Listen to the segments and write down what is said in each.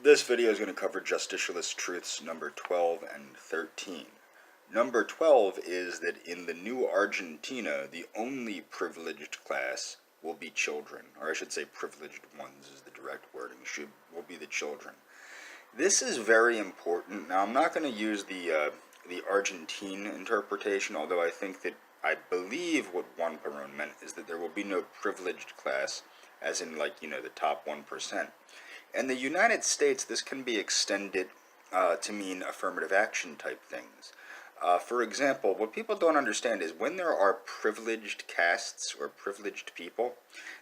This video is going to cover Justicialist truths number 12 and 13. Number 12 is that in the new Argentina, the only privileged class will be children, or I should say privileged ones is the direct wording, will be the children. This is very important. Now, I'm not going to use the Argentine interpretation, although I believe what Juan Perón meant is that there will be no privileged class, as in, like, the top 1%. In the United States, this can be extended to mean affirmative action type things. For example, what people don't understand is when there are privileged castes or privileged people,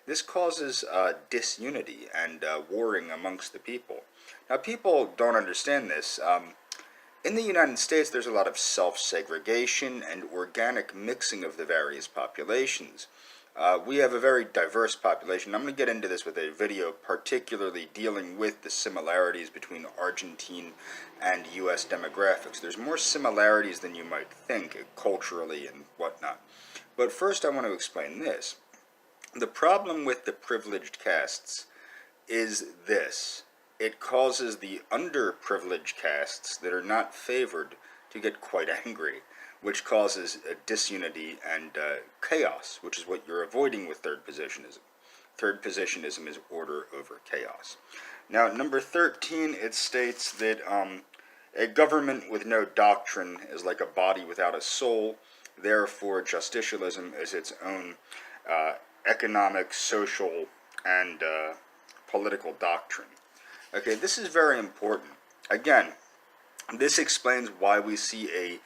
this causes disunity and warring amongst the people. Now, people don't understand this. In the United States, there's a lot of self-segregation and organic mixing of the various populations. We have a very diverse population. I'm going to get into this with a video particularly dealing with the similarities between Argentine and U.S. demographics. There's more similarities than you might think, culturally and whatnot. But first I want to explain this. The problem with the privileged castes is this. It causes the underprivileged castes that are not favored to get quite angry, which causes disunity and chaos, which is what you're avoiding with third positionism. Third positionism is order over chaos. Now, number 13, it states that a government with no doctrine is like a body without a soul. Therefore, justicialism is its own economic, social, and political doctrine. Okay, this is very important. Again, this explains why we see a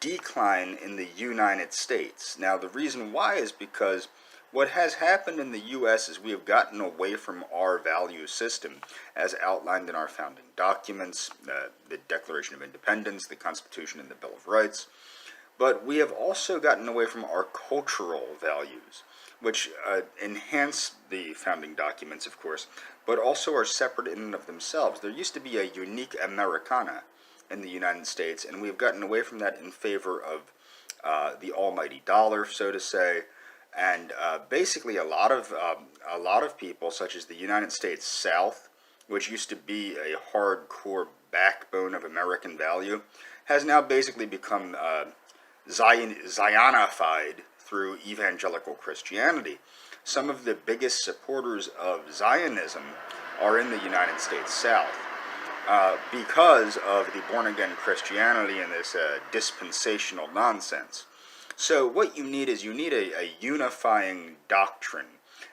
decline in the United States. Now, the reason why is because what has happened in the U.S. is we have gotten away from our value system as outlined in our founding documents, the Declaration of Independence, the Constitution, and the Bill of Rights. But we have also gotten away from our cultural values, which enhance the founding documents, of course, but also are separate in and of themselves. There used to be a unique Americana in the United States, and we've gotten away from that in favor of the almighty dollar, so to say, and basically a lot of people, such as the United States South, which used to be a hardcore backbone of American value, has now basically become Zionified through evangelical Christianity. Some of the biggest supporters of Zionism are in the United States South. Because of the born-again Christianity and this dispensational nonsense. So what you need is a unifying doctrine.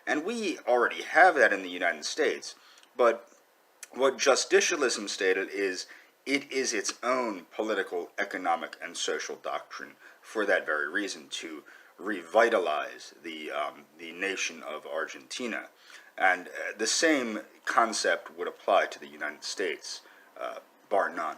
And we already have that in the United States. But what justicialism stated is it is its own political, economic, and social doctrine for that very reason, to revitalize the nation of Argentina. And the same concept would apply to the United States, bar none.